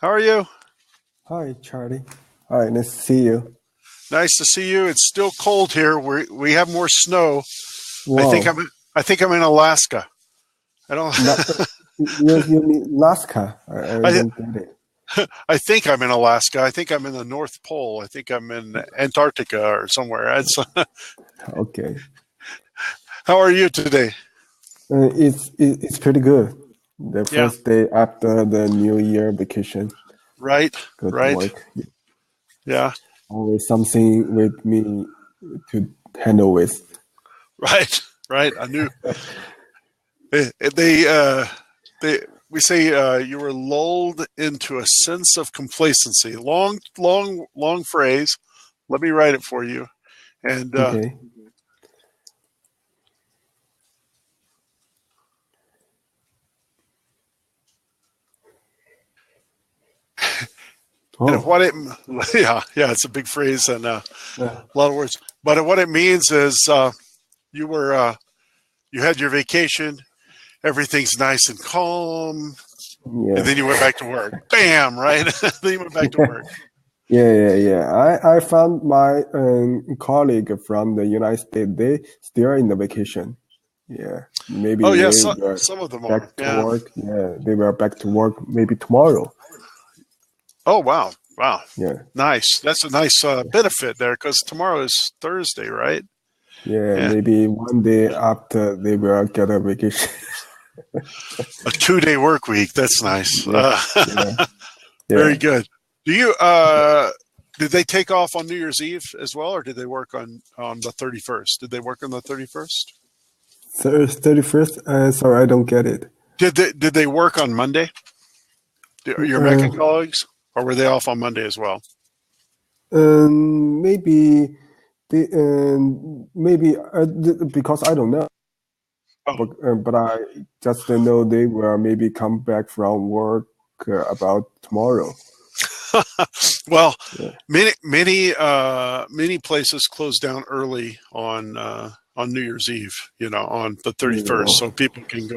How are you? Hi, Charlie. Hi, nice to see you. Nice to see you. It's still cold here. We have more snow. I think I'm Wow. I think I'm in Alaska. I don't La you mean Alaska? I I don't get it. I think I'm in Alaska. I think I'm in the North Pole. I think I'm in Antarctica or somewhere. Okay. How are you today? It's pretty good. The Yeah, first day after the New Year vacation, right, go to right. work. Yeah, Always something with me to handle with. right, right. I knew they they we say you were lulled into a sense of complacency. Long phrase. Let me write it for you. And Okay. And Oh. what it, yeah, it's a big phrase and a Uh, lot of words. But what it means is you were, you had your vacation, everything's nice and calm, and yeah. then you went back to work. Bam, right? Then you went back to work. Yeah. I found my colleague from the United States. They still in the vacation. Yeah, maybe Oh, yeah, they were some of them are. back to Yeah. work. Yeah, they were back to work maybe tomorrow. Oh, wow. Wow. Yeah, Nice. That's a nice benefit there because tomorrow is Thursday, right? yeah, Yeah. maybe one day after they will get a vacation. A 2 day work week. That's nice. Yeah, yeah, Very yeah. good. Do you did they take off on New Year's Eve as well, or did they work on the 31st? Did they work on the 31st? 31st. Sorry, I don't get it. Did they work on Monday? Your American Uh, colleagues, or were they off on Monday as well? maybe because I don't know, Oh, but I just know they will maybe come back from work about tomorrow. well, Yeah, many places close down early on New Year's Eve. On the 31st, yeah. so people can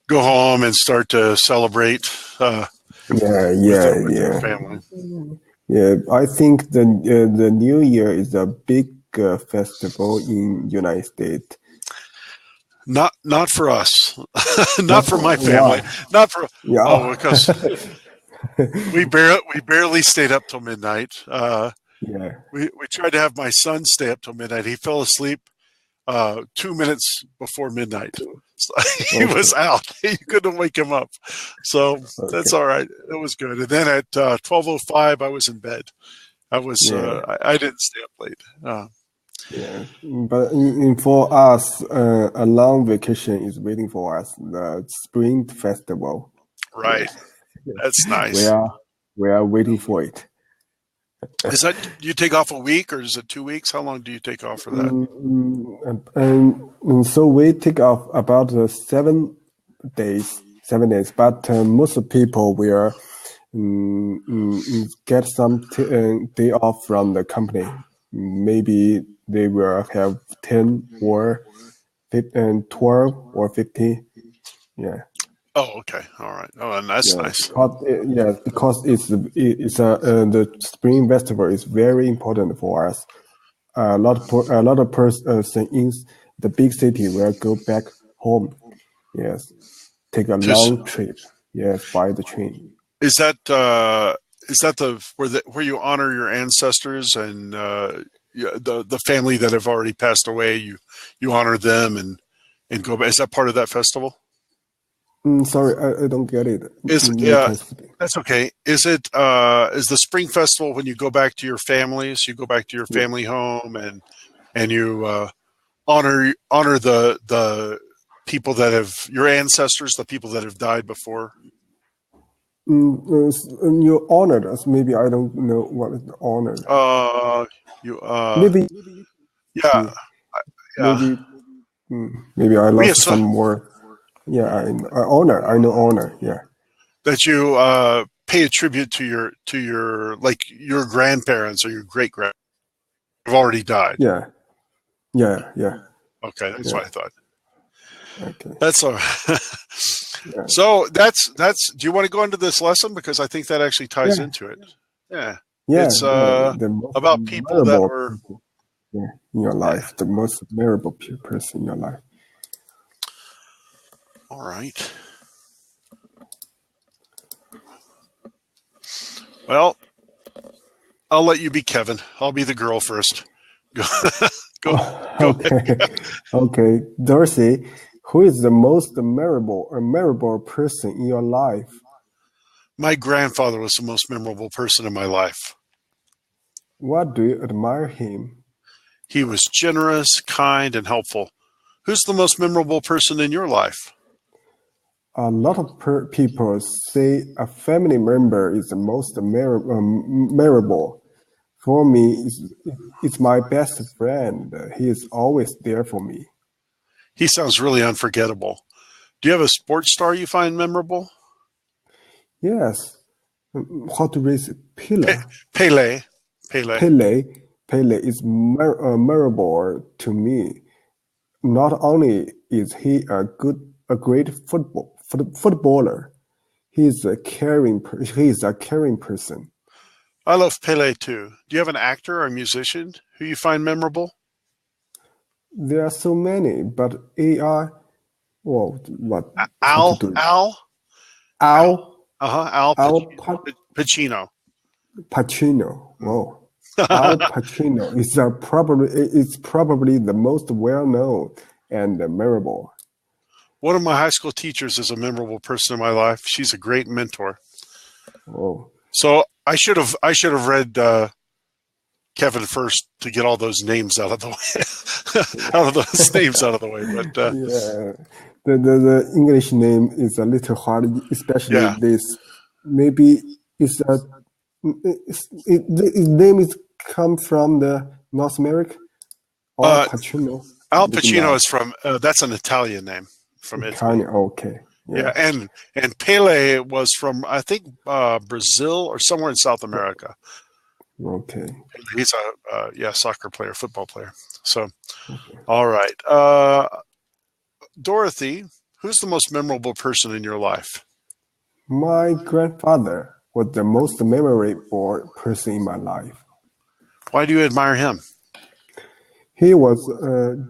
go home and start to celebrate uh, Yeah, with their yeah, with their yeah, family. yeah. I think the New Year is a big festival in United States. Not for us, not Not for for my family, why? not for oh Yeah, because we barely stayed up till midnight. yeah. We tried to have my son stay up till midnight. He fell asleep 2 minutes before midnight. So he was Okay, out. You couldn't wake him up. So that's okay. all right. It was good. And then at 12:05, I was in bed. Yeah, I didn't stay up late. yeah. But for us, a long vacation is waiting for us. The Spring Festival. Yeah, Right. That's we nice. are we are waiting for it. Is that you take off a week or is it 2 weeks? How long do you take off for that? And so we take off about 7 days, 7 days. But most of people will get some day off from the company. Maybe they will have 10 or 12 or 15. Yeah. Oh, okay. All right. Oh, and that's Yeah, nice. because the Spring Festival is very important for us. A lot of person in the big city will go back home. Yes, take a Just long trip. Yes, by the train. is that where you honor your ancestors and the family that have already passed away? You honor them and go back. Is that part of that festival? Sorry, I don't get it. Is You can speak. That's okay. Is the spring festival when you go back to your families? You go back to your Yeah. family home and you honor the people that have your ancestors, the people that have died before. You honored us. Maybe I don't know what is honored. Uh, you Maybe, yeah, yeah. maybe, maybe I We lost ass- some more. Yeah, I honor. I know honor. Yeah, that you pay a tribute to your like your grandparents or your great grand have already died. yeah, yeah, yeah, Okay, that's yeah. what I thought. Okay. That's all. Yeah. So that's. Do you want to go into this lesson, because I think that actually ties Yeah. into it? Yeah. Yeah. It's The most about people that memorable were. people, yeah, in your life. The most memorable person in your life. All right. Well, I'll let you be Kevin. I'll be the girl first. Go, go Okay. ahead. Okay. Dorsey, who is the most memorable person in your life? My grandfather was the most memorable person in my life. What do you admire him? He was generous, kind, and helpful. Who's the most memorable person in your life? A lot of people say a family member is the most memorable. For me, it's my best friend. He is always there for me. He sounds really unforgettable. Do you have a sports star you find memorable? Yes. How to raise it? Pele. Pele. Pele. Pele is memorable to me. Not only is he a great footballer, he is a caring person. I love Pele too. Do you have an actor or a musician who you find memorable? There are so many, but AI. Well, what? How to Al. do it? Al. Al Al Al Pacino. Pacino. Whoa. Al Pacino is probably the most well known and memorable. One of my high school teachers is a memorable person in my life. She's a great mentor. Oh. So I should have read Kevin first to get all those names out of the way, But Yeah, the English name is a little hard, especially yeah. this. Maybe its name is come from the North America. Al Pacino. Al Pacino is from that's an Italian name from Italy. Okay. Yeah, and Pele was from, I think, Brazil or somewhere in South America. Okay. He's a soccer player, football player. So, all right, Dorothy, who's the most memorable person in your life? My grandfather was the most memorable person in my life. Why do you admire him? He was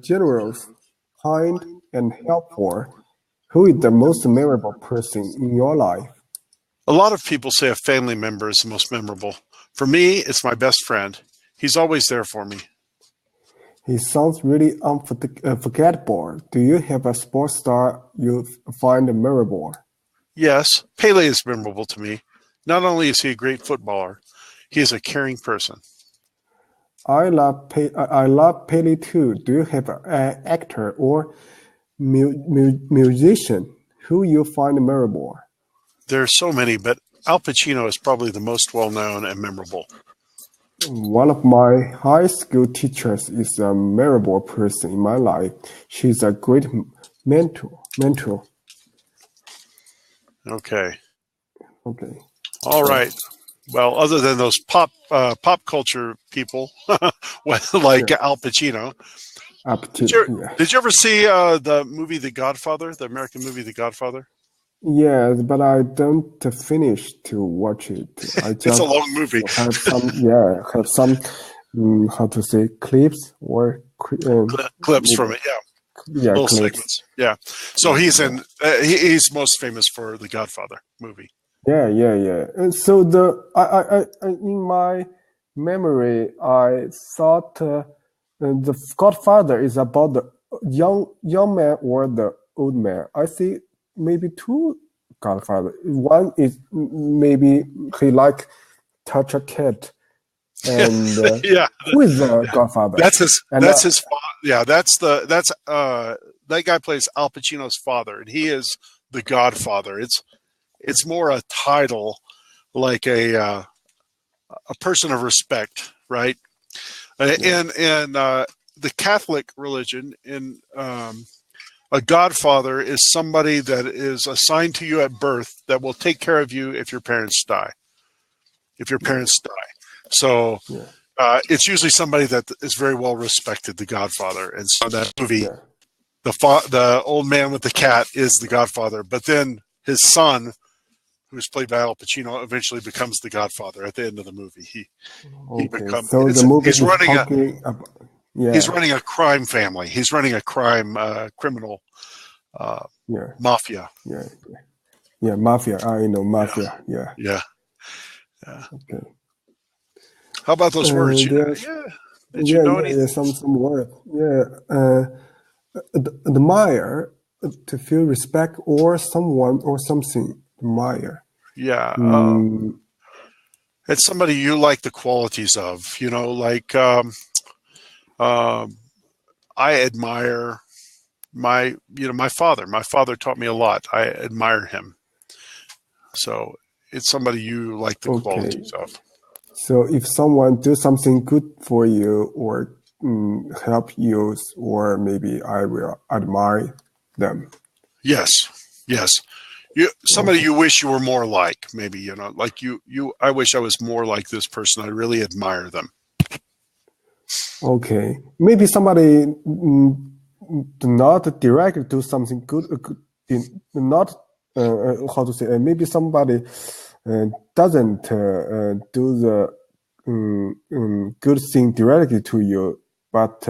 generous, kind, and helpful. Who is the most memorable person in your life? A lot of people say a family member is the most memorable. For me, it's my best friend. He's always there for me. He sounds really unforgettable. Do you have a sports star you find memorable? Yes, Pele is memorable to me. Not only is he a great footballer, he is a caring person. I love Pele too. Do you have an actor or musician who you find memorable? There are so many, but Al Pacino is probably the most well-known and memorable. One of my high school teachers is a memorable person in my life. She's a great mentor. Okay. Okay. All right. Well, other than those pop culture people, like Al Pacino, did you ever see the movie The Godfather, the American movie The Godfather? Yes, but I don't finish to watch it. It's a long movie. Have some how to say clips or clips from it. Yeah, little clips. segments. Yeah. So he's in. He's most famous for The Godfather movie. Yeah. And so I in my memory, I thought the Godfather is about the young man or the old man. I see maybe two Godfather. One is maybe he like touch a cat, and yeah, who is the Godfather? That's his. That's his. Yeah, that guy plays Al Pacino's father, and he is the Godfather. It's more a title, like a person of respect, right? And the Catholic religion, a godfather is somebody that is assigned to you at birth that will take care of you if your parents die. So it's usually somebody that is very well respected, the Godfather. And so that movie, the old man with the cat is the Godfather. But then his son, who's played by Al Pacino, eventually becomes the Godfather at the end of the movie. He Okay, becomes. so the movie He's is running talking about, yeah, he's running a crime family. He's running a crime criminal yeah, mafia. yeah, yeah, mafia. I know mafia. Yeah. Yeah. Okay. How about those words? There's Yeah. Did you know anything? some word. Yeah. Admire, to feel respect or someone or something. Admire. Yeah. Mm, It's somebody you like the qualities of. Like I admire my father. My father taught me a lot. I admire him. So it's somebody you like the okay. qualities of. So if someone do something good for you or help you, or maybe I will admire them. Yes. Yes. Somebody you wish you were more like, maybe, like I wish I was more like this person. I really admire them. Okay. Maybe somebody do not directly do something good, not, how to say, maybe somebody doesn't do the good thing directly to you, but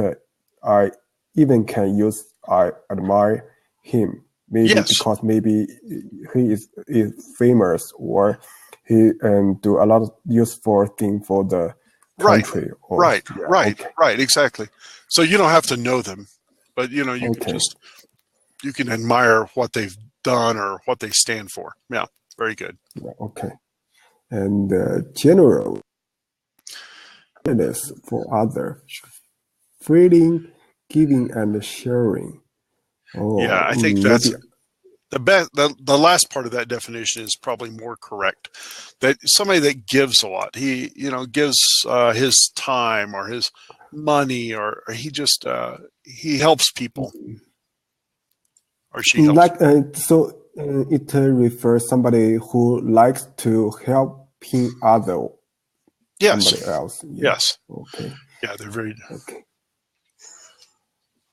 I even can use, I admire him. Maybe Yes. because maybe he is famous, or he do a lot of useful thing for the country. Right. Yeah, Right. okay. Right. Exactly. So you don't have to know them, but you Okay. you can admire what they've done or what they stand for. Yeah. Very good. Yeah, okay. And general kindness for others, feeling, giving, and sharing. Oh, Yeah. I think that's maybe. the best. The last part of that definition is probably more correct. That somebody that gives a lot. He, gives his time or his money, or he just he helps people, or she helps. Like so, it refers somebody who likes to helping other Yes. somebody else. Yeah. Yes. Okay. Yeah. They're very. Okay.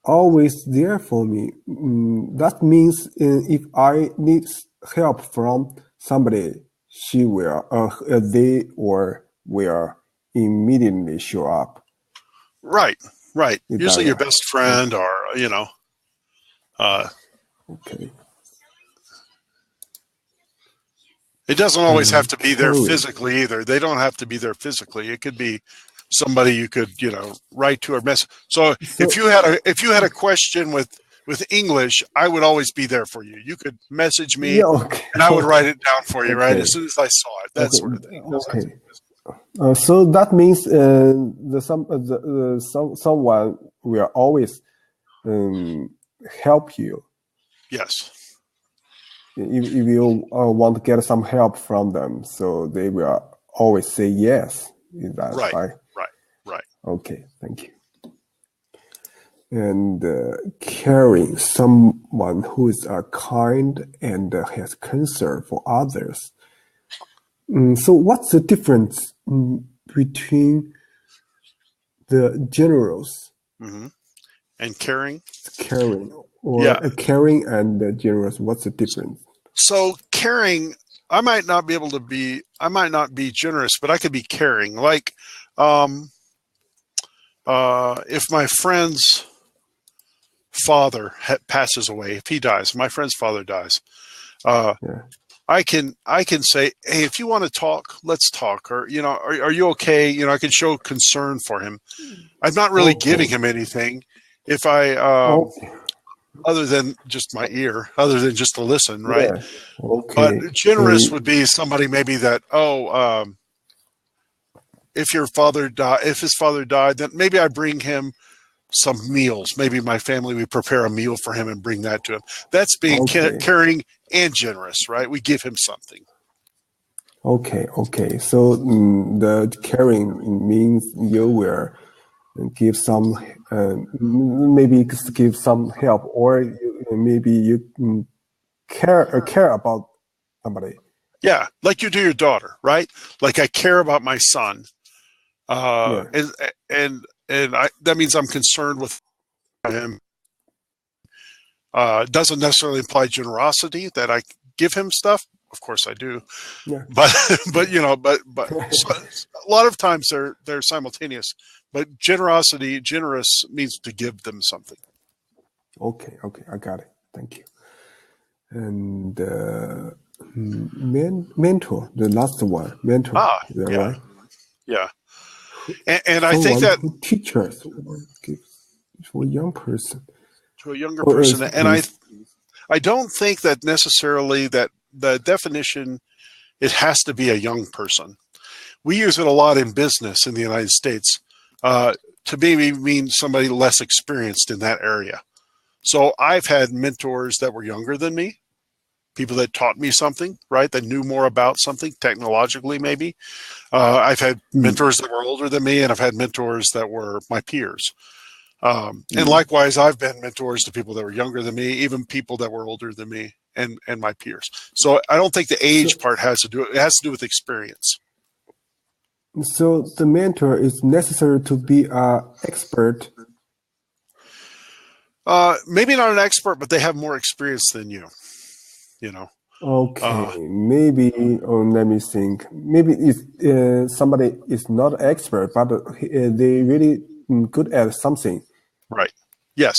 Always there for me. That means if I need help from somebody, she will, they or will immediately show up. Right. Right. Is Usually that your right? best friend, or Okay. it doesn't always have to be there Caring. physically either. They don't have to be there physically. It could be somebody you could, write to or message. So if you had a question with English, I would always be there for you. You could message me, Yeah, okay. and I would write it down for you, right? Okay. As soon as I saw it, that Okay. sort of thing. Okay. So that means someone will always help you Yes. if you want to get some help from them. So they will always say yes. Is that Right. right? Right. Okay, thank you. And caring, someone who is kind and has concern for others. So what's the difference between the generous Mm-hmm. And caring. caring, or caring and generous? What's the difference? So caring, I might not be generous, but I could be caring. Like, if my friend's father passes away, if he dies, my friend's father dies, Yeah. I can say, hey, if you want to talk, let's talk. Or, are you okay? I can show concern for him. I'm not really giving him anything. If I, other than just my ear, other than just to listen, right? Yeah. Okay. But generous would be somebody maybe that, if his father died, then maybe I bring him some meals. Maybe my family, we prepare a meal for him and bring that to him. That's being caring and generous, right? We give him something. Okay. So the caring means you will give some, maybe give some help, or maybe you care about somebody. Yeah, like you do your daughter, right? Like I care about my son, and that means I'm concerned with him. Doesn't necessarily imply generosity that I give him stuff? Of course I do. Yeah. But so, a lot of times they're simultaneous. But generous means to give them something. Okay, I got it. Thank you. And mentor, the last one, mentor. Is that right? Yeah. And I think that who teaches or gives to a young person. To a younger person, and I don't think that necessarily that the definition, it has to be a young person. We use it a lot in business in the United States to maybe mean somebody less experienced in that area. So I've had mentors that were younger than me, people that taught me something, right, that knew more about something technologically maybe. I've had mentors that were older than me, and I've had mentors that were my peers. And likewise, I've been mentors to people that were younger than me, even people that were older than me and my peers. So I don't think the age part has to do it. It has to do with experience. So the mentor is necessary to be an expert. Maybe not an expert, but they have more experience than you. Okay, maybe. Let me think. Maybe it's somebody is not an expert, but they really good at something. Right. Yes.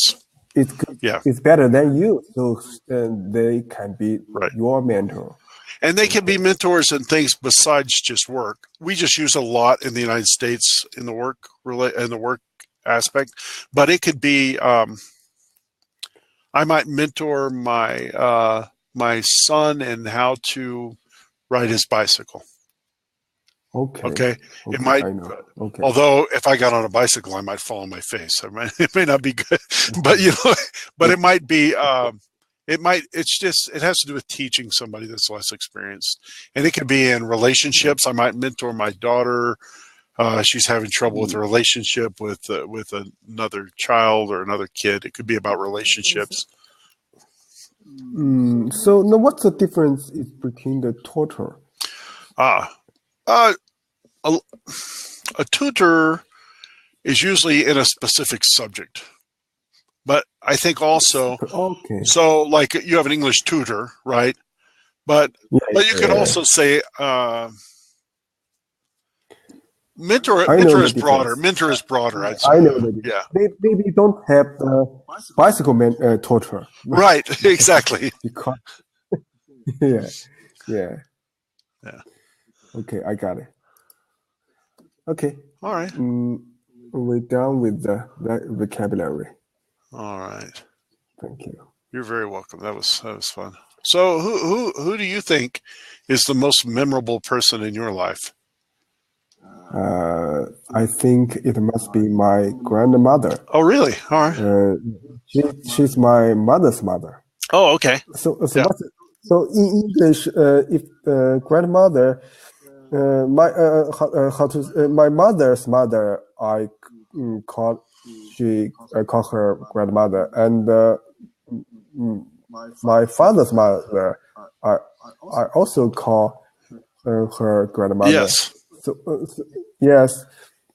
It's good. Yeah. It's better than you, so they can be your mentor. And they can be mentors in things besides just work. We just use a lot in the United States in the work aspect, but it could be. I might mentor my son in how to ride his bicycle. Okay. It might. Okay. Although if I got on a bicycle, I might fall on my face. It may not be good, but but it might be. It has to do with teaching somebody that's less experienced, and it could be in relationships. I might mentor my daughter. She's having trouble with a relationship with another child or another kid. It could be about relationships. So now, what's the difference between the tutor? A tutor is usually in a specific subject, but I think also, so like you have an English tutor, right? But you could also say mentor is broader. Mentor is broader. I'd say. I know that. Yeah. Maybe don't have the bicycle tutor. Right. Exactly. Because yeah. Okay, I got it. Okay. All right. We're done with the vocabulary. All right. Thank you. You're very welcome. That was fun. So who do you think is the most memorable person in your life? I think it must be my grandmother. Oh, really? All right. She's my mother's mother. Oh, okay. So in English, if grandmother, my mother's mother, I call her grandmother, and my father's mother, I also call her grandmother. Yes. So yes,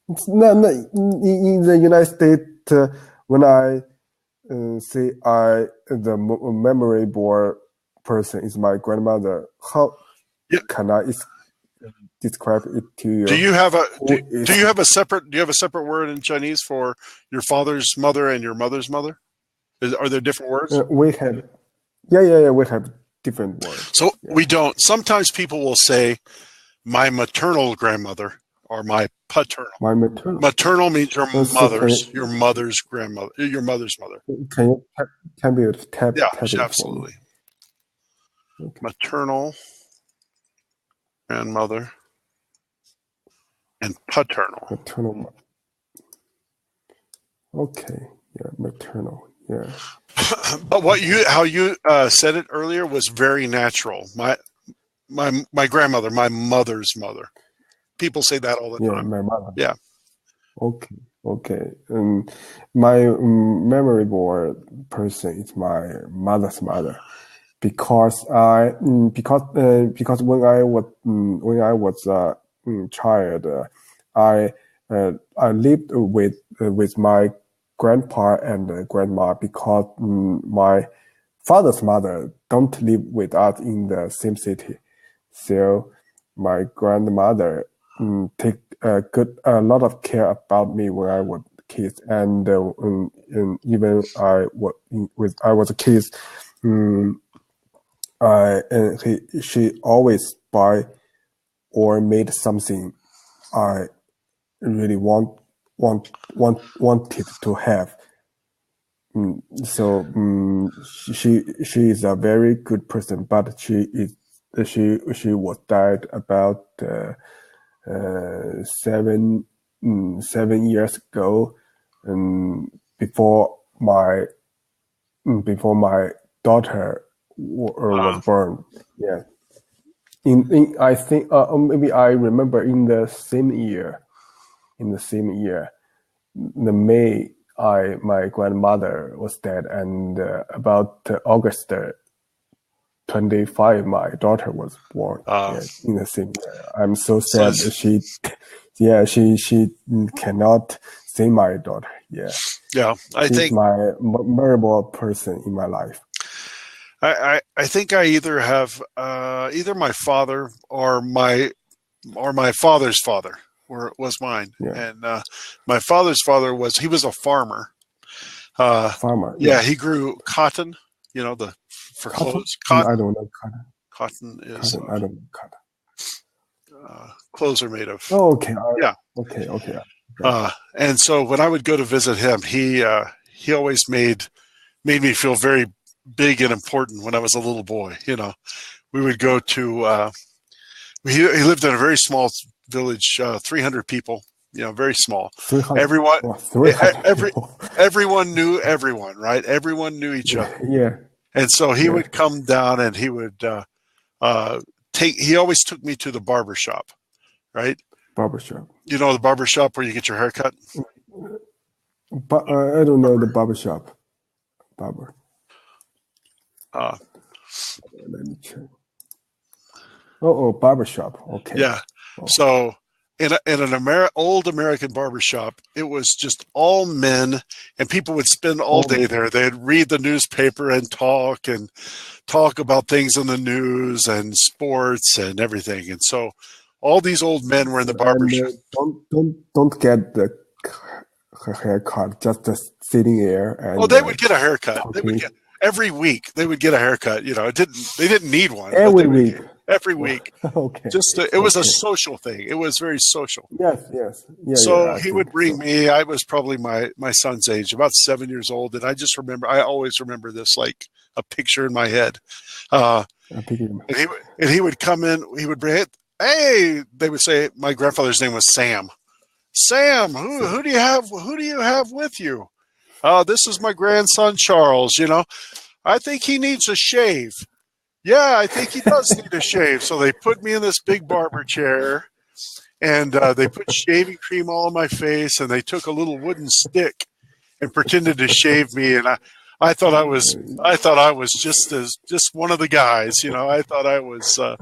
in the United States, when I say the memorable person is my grandmother, how can I describe it to you? Do you have a separate word in Chinese for your father's mother and your mother's mother? Are there different words? We have, we have different words. So we don't. Sometimes people will say my maternal grandmother or my paternal. My maternal. Maternal means your mother's grandmother, your mother's mother. Can you tap? Yeah, absolutely. Okay. Maternal grandmother and paternal. Maternal. Okay. Yeah, maternal. Yeah. But how you said it earlier was very natural. My grandmother, my mother's mother. People say that all the time. Yeah, my mother. Yeah. Okay. My memorable person is my mother's mother, because when I was a child, I lived with my grandpa and grandma, because my father's mother don't live with us in the same city, so my grandmother take a lot of care about me when I was a kid, and even I was a kid, she always buy or made something I really wanted to have. So she is a very good person, but she was died about 7 years ago, before my daughter was born. Yeah. In I think maybe I remember in the same year, the May, my grandmother was dead, and about August 25, my daughter was born. In the same year. I'm so sad that she cannot see my daughter. Yeah. I She's think my memorable person in my life. I think I either have either my father or my father's father was mine. Yeah. And my father's father was a farmer. Farmer. Yeah, he grew cotton. You know, for Cotton? clothes. I don't know cotton. Cotton is Cotton. I don't know cotton. clothes are made of. Oh, okay. Yeah. Okay. And so when I would go to visit him, he always made me feel very big and important when I was a little boy. You know, we would go to he lived in a very small village, 300 people. You know, very small. 300. Everyone, 300 everyone knew everyone, right? Everyone knew each other. Yeah. And so he would come down and he would he always took me to the barber shop, right? Barbershop. You know, the barber shop where you get your hair cut? But I don't know the barbershop. Barber. Let me check. Barbershop. Okay. Yeah. So in an old American barbershop, it was just all men, and people would spend all day there. They'd read the newspaper and talk about things in the news and sports and everything. And so all these old men were in the barbershop. Don't get the haircut, just sitting there. And, they would get a haircut. Talking. They would get every week. They would get a haircut. You know, they didn't need one every week. Every week. Okay. It was a social thing. It was very social. Yes. Yeah, so he would bring me. I was probably my son's age, about 7 years old, and I just remember. I always remember this like a picture in my head. And he would come in. He would bring it. Hey, they would say my grandfather's name was Sam. Sam, who do you have? Who do you have with you? This is my grandson Charles. You know, I think he needs a shave. Yeah, I think he does need a shave. So they put me in this big barber chair, and they put shaving cream all on my face, and they took a little wooden stick and pretended to shave me. And I thought I was just one of the guys. You know, I thought I was the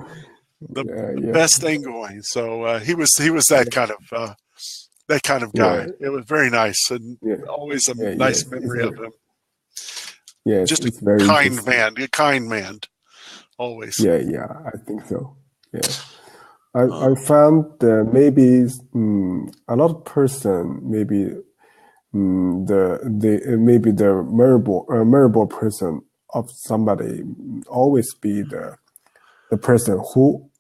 best thing going. So he was that kind of guy. Yeah. It was very nice, and always a nice memory of him. Yeah, just a kind man. Always. Yeah, I think so. Yeah, I found maybe a lot of person, maybe the memorable person of somebody always be the person who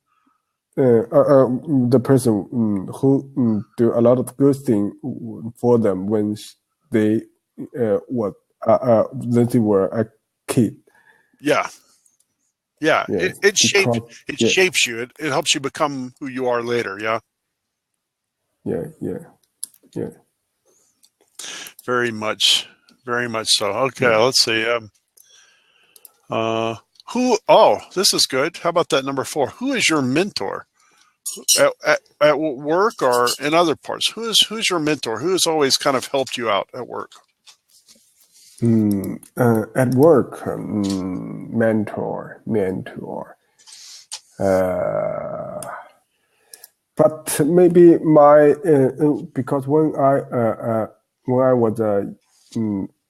the person who do a lot of good thing for them when they were a kid. Yeah, it shapes you. It helps you become who you are later. Yeah. Very much so. Okay, let's see. This is good. How about that number 4? Who is your mentor at work or in other parts? Who's your mentor? Who has always kind of helped you out at work? At work, mentor. But maybe my because when I was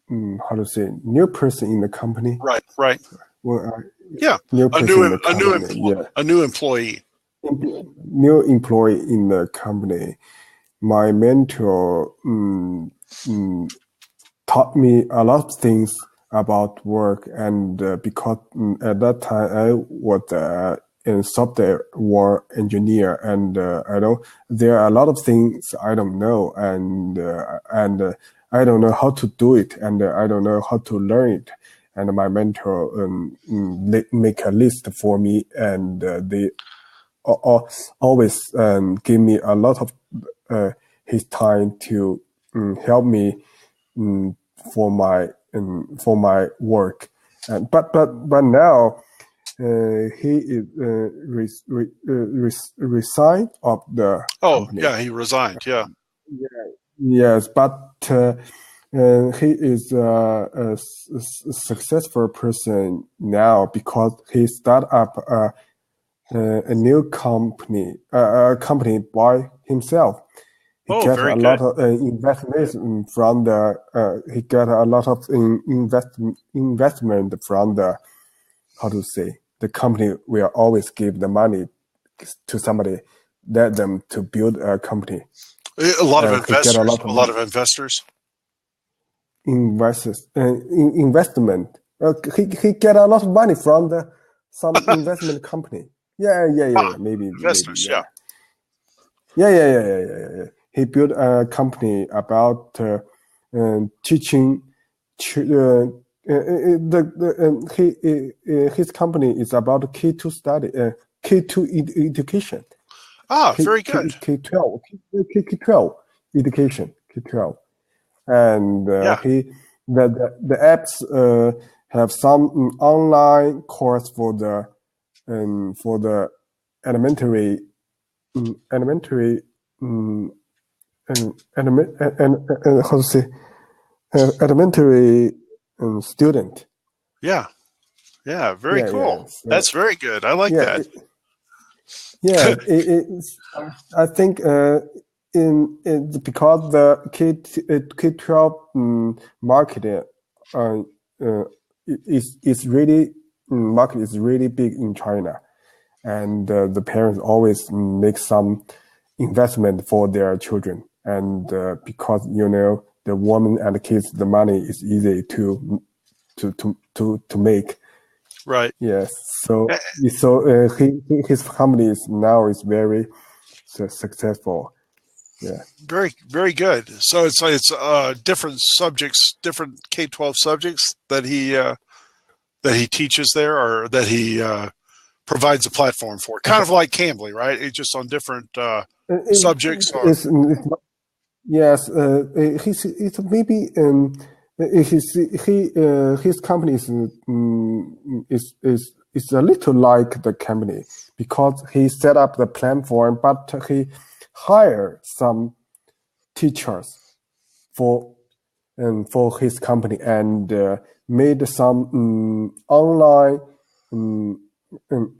how to say, new person in the company. Right, right. Well, Yeah, new a person new in the company. a new employee. New employee in the company. My mentor taught me a lot of things about work, and because at that time I was a software engineer, and there are a lot of things I don't know, and I don't know how to do it, and I don't know how to learn it. And my mentor make a list for me, and they always give me a lot of his time to help me for my work. But now he is resigned of the company. Yeah, he resigned. Yeah. Yes, but he is a successful person now because he started up a new company, a company by himself. He got very a good. lot of investment from the. He got a lot of investment from the. How to say, the company will always give the money to somebody, let them to build a company. A lot of He get investors. A lot of investors. Investment. He get a lot of money from some investment company. Yeah. Maybe Investors. maybe, yeah. He built a company about teaching. His company is about K2 study, K2 education. Very good. K12 education, K12, and Yeah. the apps have some online course for the elementary how to say elementary student. Yeah. Very cool. Yeah. So, that's very good. I like that. It's, I think because the K12 market is really market is really big in China, and the parents always make some investment for their children, and because the woman and the kids, the money is easy to make. Right. Yes. So his family is very successful. Yeah. Very, very good. So it's different subjects, different K-12 subjects that he teaches there, or that he provides a platform for. Kind of like Cambly, right? It's just on different subjects. Yes. It's maybe his company is a little like the company because he set up the platform, but he hired some teachers for his company and made some online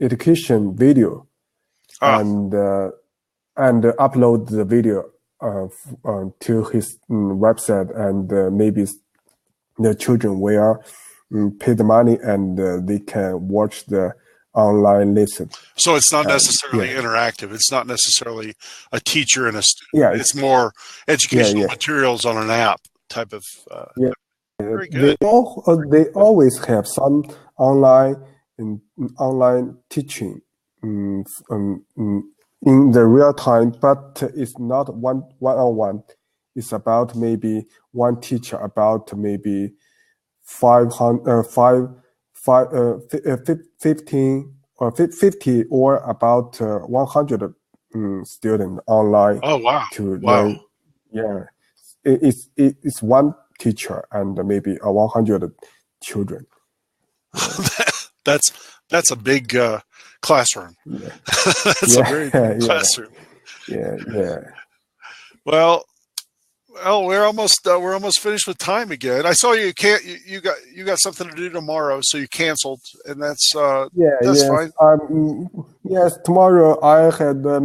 education video and upload the video to his website, and maybe the children will pay the money and they can watch the online lesson. So it's not necessarily interactive. It's not necessarily a teacher and a student. Yeah, it's more educational materials on an app type of. Very good. They always have some online teaching in the real time, but it's not one-on-one. It's about maybe one teacher about maybe 15 or 50 or about 100 students online. Oh wow! To learn. Yeah, it's one teacher and maybe 100 children. That's a big classroom. Yeah. That's a very big classroom. Yeah. Well, we're almost finished with time again. I saw you got something to do tomorrow, so you canceled, and that's fine. Yes, tomorrow I had a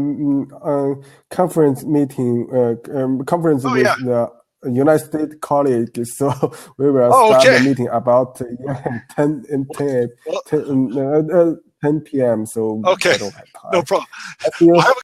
conference meeting. Conference with the United States colleague, so we will Oh, start okay. the meeting about 10, 10, Well, 10 p.m. So okay. I don't have time. No problem. Thank you. Well, have a